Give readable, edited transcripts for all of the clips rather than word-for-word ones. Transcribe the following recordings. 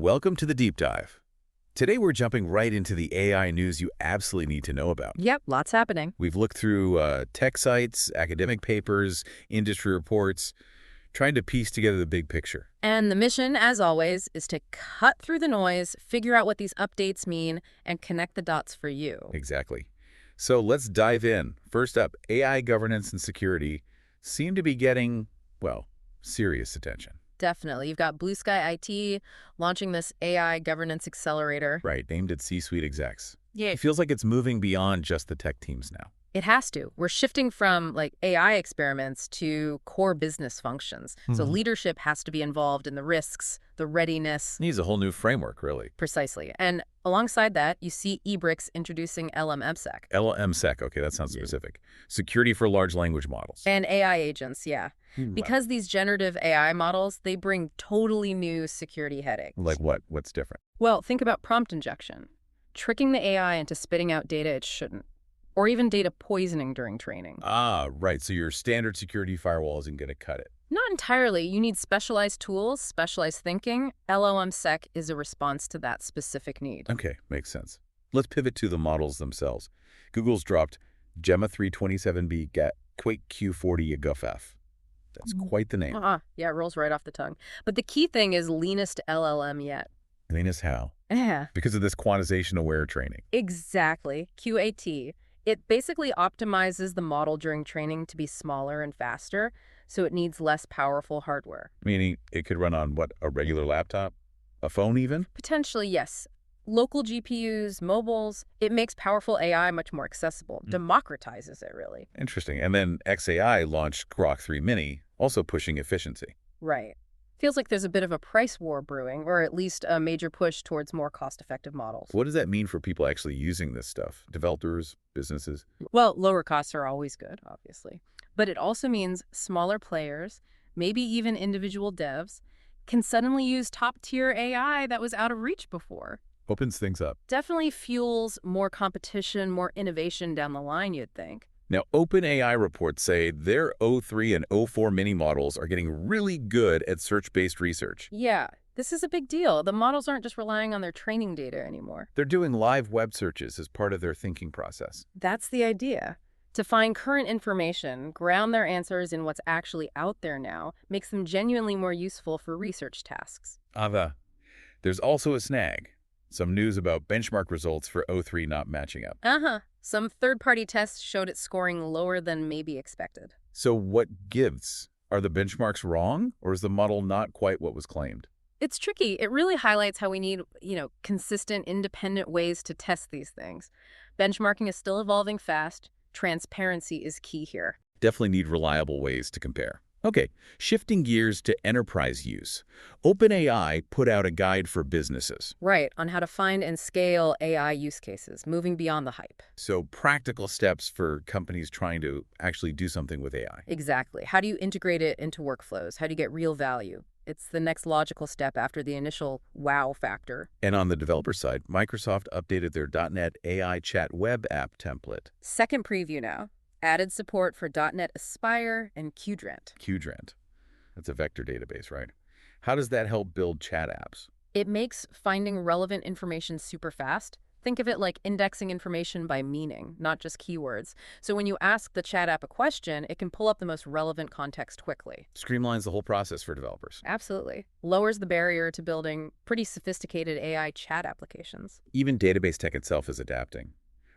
Welcome to the Deep Dive. Today we're jumping right into the AI news you absolutely need to know about. Yep, lots happening. We've looked through tech sites, academic papers, industry reports, trying to piece together the big picture. And the mission, as always, is to cut through the noise, figure out what these updates mean, and connect the dots for you. Exactly. So let's dive in. First up, AI governance and security seem to be getting, well, serious attention. Definitely. You've got Blue Sky IT launching this AI governance accelerator. Right, aimed at C-suite execs. Yeah. It feels like it's moving beyond just the tech teams now. It has to. We're shifting from AI experiments to core business functions. So leadership has to be involved in the risks, the readiness. Needs a whole new framework, really. Precisely. And alongside that, you see eBricks introducing LMMSec. LMSec, okay, that sounds specific. Security for large language models. And AI agents, yeah. Because these generative AI models, they bring totally new security headaches. Like what? What's different? Well, think about prompt injection. Tricking the AI into spitting out data it shouldn't. Or even data poisoning during training. Ah, right. So your standard security firewall isn't going to cut it. Not entirely. You need specialized tools, specialized thinking. LLMSec is a response to that specific need. Okay, makes sense. Let's pivot to the models themselves. Google's dropped Gemma 327B Quake Q40 GUFF. That's quite the name. Yeah, it rolls right off the tongue. But the key thing is leanest LLM yet. Leanest how? Yeah. Because of this quantization-aware training. Exactly. QAT. It basically optimizes the model during training to be smaller and faster, so it needs less powerful hardware. Meaning it could run on, what, a regular laptop? A phone even? Potentially, yes. Local GPUs, mobiles, it makes powerful AI much more accessible, democratizes it, really. Interesting. And then XAI launched Grok 3 Mini, also pushing efficiency. Right. Feels like there's a bit of a price war brewing, or at least a major push towards more cost-effective models. What does that mean for people actually using this stuff? Developers, businesses? Well, lower costs are always good, obviously. But it also means smaller players, maybe even individual devs, can suddenly use top-tier AI that was out of reach before. Opens things up. Definitely fuels more competition, more innovation down the line, you'd think. Now, OpenAI reports say their O3 and O4 mini models are getting really good at search-based research. Yeah, this is a big deal. The models aren't just relying on their training data anymore. They're doing live web searches as part of their thinking process. That's the idea. To find current information, ground their answers in what's actually out there now, makes them genuinely more useful for research tasks. There's also a snag. Some news about benchmark results for O3 not matching up. Some third-party tests showed it scoring lower than maybe expected. So what gives? Are the benchmarks wrong, or is the model not quite what was claimed? It's tricky. It really highlights how we need, consistent, independent ways to test these things. Benchmarking is still evolving fast. Transparency is key here. Definitely need reliable ways to compare. Okay, shifting gears to enterprise use. OpenAI put out a guide for businesses. Right, on how to find and scale AI use cases, moving beyond the hype. So practical steps for companies trying to actually do something with AI. Exactly. How do you integrate it into workflows? How do you get real value? It's the next logical step after the initial wow factor. And on the developer side, Microsoft updated their .NET AI Chat web app template. Second preview now. Added support for .NET Aspire and Qdrant. Qdrant. That's a vector database, right? How does that help build chat apps? It makes finding relevant information super fast. Think of it like indexing information by meaning, not just keywords. So when you ask the chat app a question, it can pull up the most relevant context quickly. Streamlines the whole process for developers. Absolutely. Lowers the barrier to building pretty sophisticated AI chat applications. Even database tech itself is adapting.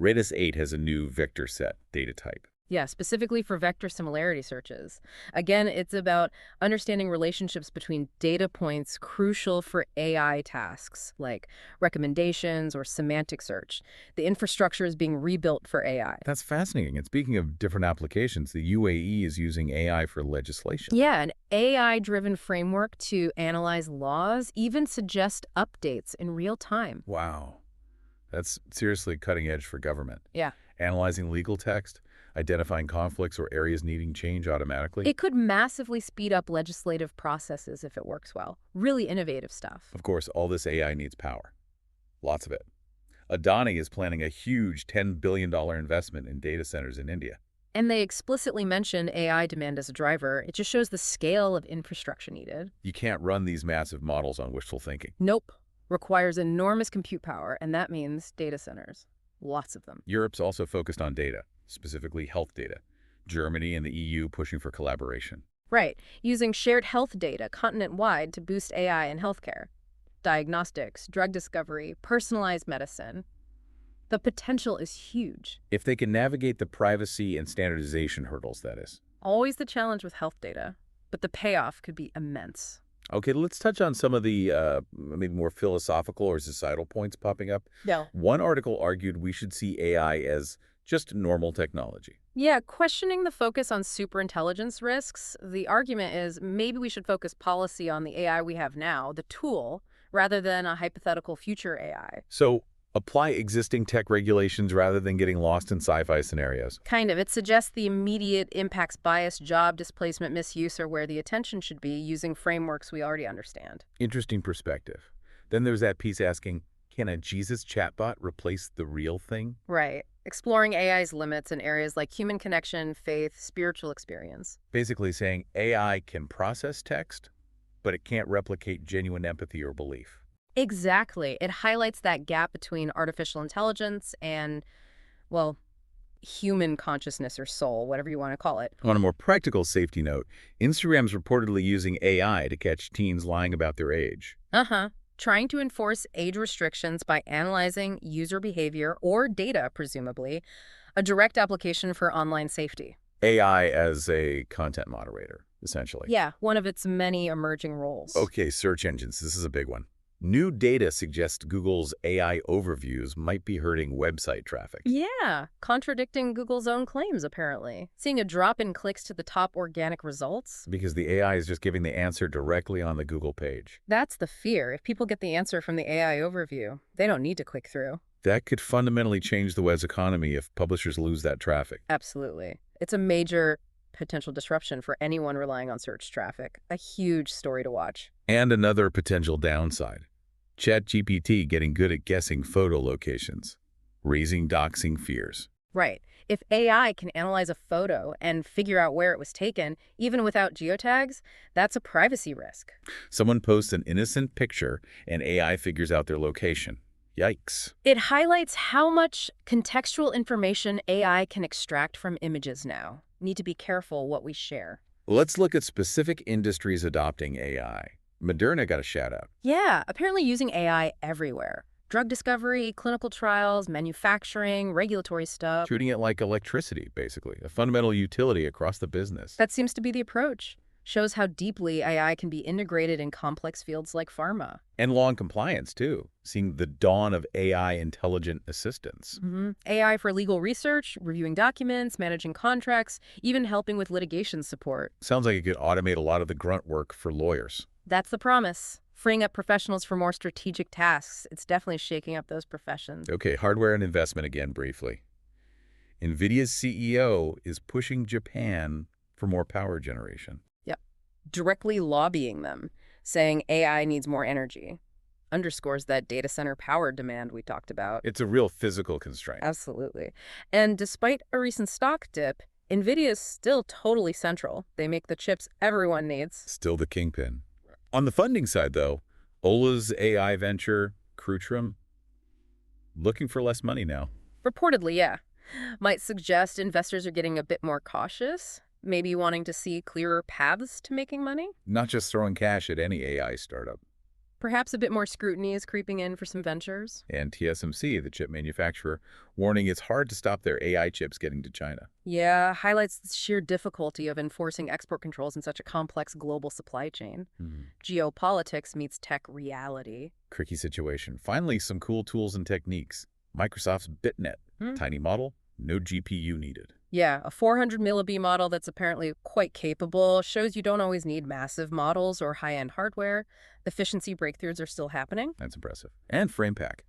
Redis 8 has a new vector set data type. Yeah, specifically for vector similarity searches. Again, it's about understanding relationships between data points crucial for AI tasks, like recommendations or semantic search. The infrastructure is being rebuilt for AI. That's fascinating. And speaking of different applications, the UAE is using AI for legislation. Yeah, an AI-driven framework to analyze laws, even suggest updates in real time. Wow. That's seriously cutting edge for government. Yeah. Analyzing legal text, identifying conflicts or areas needing change automatically. It could massively speed up legislative processes if it works well. Really innovative stuff. Of course, all this AI needs power. Lots of it. Adani is planning a huge $10 billion investment in data centers in India. And they explicitly mention AI demand as a driver. It just shows the scale of infrastructure needed. You can't run these massive models on wishful thinking. Nope. requires enormous compute power, and that means data centers. Lots of them. Europe's also focused on data, specifically health data. Germany and the EU pushing for collaboration. Right, using shared health data continent-wide to boost AI in healthcare. Diagnostics, drug discovery, personalized medicine. The potential is huge. If they can navigate the privacy and standardization hurdles, that is. Always the challenge with health data, but the payoff could be immense. Okay, let's touch on some of the maybe more philosophical or societal points popping up. Yeah. One article argued we should see AI as just normal technology. Yeah, questioning the focus on superintelligence risks, the argument is maybe we should focus policy on the AI we have now, the tool, rather than a hypothetical future AI. So apply existing tech regulations rather than getting lost in sci-fi scenarios. Kind of. It suggests the immediate impacts bias, job displacement, misuse are where the attention should be, using frameworks we already understand. Interesting perspective. Then there's that piece asking, can a Jesus chatbot replace the real thing? Right. Exploring AI's limits in areas like human connection, faith, spiritual experience. Basically saying AI can process text, but it can't replicate genuine empathy or belief. Exactly. It highlights that gap between artificial intelligence and, well, human consciousness or soul, whatever you want to call it. On a more practical safety note, Instagram's reportedly using AI to catch teens lying about their age. Trying to enforce age restrictions by analyzing user behavior or data, presumably, a direct application for online safety. AI as a content moderator, essentially. Yeah, one of its many emerging roles. Okay, search engines. This is a big one. New data suggests Google's AI overviews might be hurting website traffic. Yeah, contradicting Google's own claims, apparently. Seeing a drop in clicks to the top organic results. Because the AI is just giving the answer directly on the Google page. That's the fear. If people get the answer from the AI overview, they don't need to click through. That could fundamentally change the web's economy if publishers lose that traffic. Absolutely. It's a major potential disruption for anyone relying on search traffic. A huge story to watch. And another potential downside. ChatGPT getting good at guessing photo locations, raising doxing fears. Right. If AI can analyze a photo and figure out where it was taken, even without geotags, that's a privacy risk. Someone posts an innocent picture and AI figures out their location. Yikes. It highlights how much contextual information AI can extract from images now. Need to be careful what we share. Let's look at specific industries adopting AI. Moderna got a shout out. Yeah, apparently using AI everywhere. Drug discovery, clinical trials, manufacturing, regulatory stuff. Treating it like electricity, basically, a fundamental utility across the business. That seems to be the approach. Shows how deeply AI can be integrated in complex fields like pharma. And law and compliance, too, seeing the dawn of AI intelligent assistance. AI for legal research, reviewing documents, managing contracts, even helping with litigation support. Sounds like it could automate a lot of the grunt work for lawyers. That's the promise. Freeing up professionals for more strategic tasks. It's definitely shaking up those professions. Okay, hardware and investment again briefly. NVIDIA's CEO is pushing Japan for more power generation. Yep. Directly lobbying them, saying AI needs more energy. Underscores that data center power demand we talked about. It's a real physical constraint. Absolutely. And despite a recent stock dip, NVIDIA is still totally central. They make the chips everyone needs. Still the kingpin. On the funding side, though, Ola's AI venture, Crutrum, looking for less money now. Reportedly, yeah. Might suggest investors are getting a bit more cautious, maybe wanting to see clearer paths to making money. Not just throwing cash at any AI startup. Perhaps a bit more scrutiny is creeping in for some ventures. And TSMC, the chip manufacturer, warning it's hard to stop their AI chips getting to China. Yeah, highlights the sheer difficulty of enforcing export controls in such a complex global supply chain. Geopolitics meets tech reality. Tricky situation. Finally, some cool tools and techniques. Microsoft's BitNet. Tiny model, no GPU needed. Yeah, a 400 millib model that's apparently quite capable shows you don't always need massive models or high-end hardware. Efficiency breakthroughs are still happening. That's impressive. And FramePack.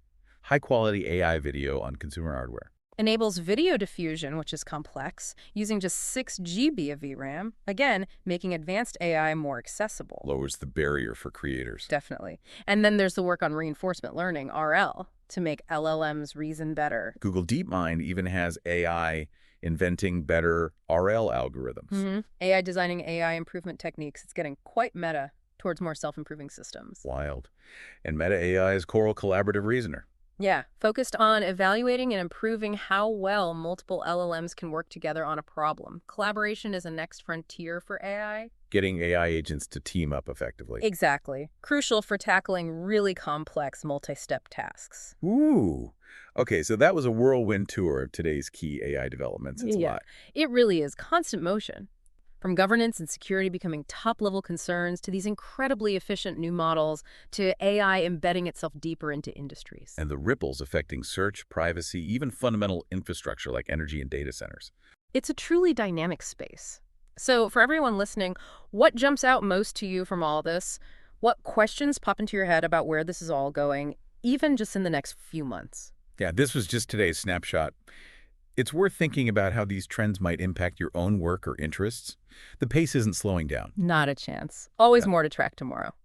High-quality AI video on consumer hardware. Enables video diffusion, which is complex, using just 6 GB of VRAM. Again, making advanced AI more accessible. Lowers the barrier for creators. Definitely. And then there's the work on reinforcement learning, RL, to make LLMs reason better. Google DeepMind even has AI inventing better RL algorithms. AI designing AI improvement techniques. It's getting quite meta. towards more self-improving systems. Wild. And Meta AI's Coral Collaborative Reasoner. Yeah, focused on evaluating and improving how well multiple LLMs can work together on a problem. Collaboration is a next frontier for AI. Getting AI agents to team up effectively. Exactly. Crucial for tackling really complex multi-step tasks. Ooh. Okay, so that was a whirlwind tour of today's key AI developments. It's a Yeah, lot. it really is constant motion. From governance and security becoming top-level concerns to these incredibly efficient new models to AI embedding itself deeper into industries. And the ripples affecting search, privacy, even fundamental infrastructure like energy and data centers. It's a truly dynamic space. So for everyone listening, what jumps out most to you from all this? What questions pop into your head about where this is all going, even just in the next few months? Yeah, this was just today's snapshot. It's worth thinking about how these trends might impact your own work or interests. The pace isn't slowing down. Not a chance. Always Yeah. more to track tomorrow.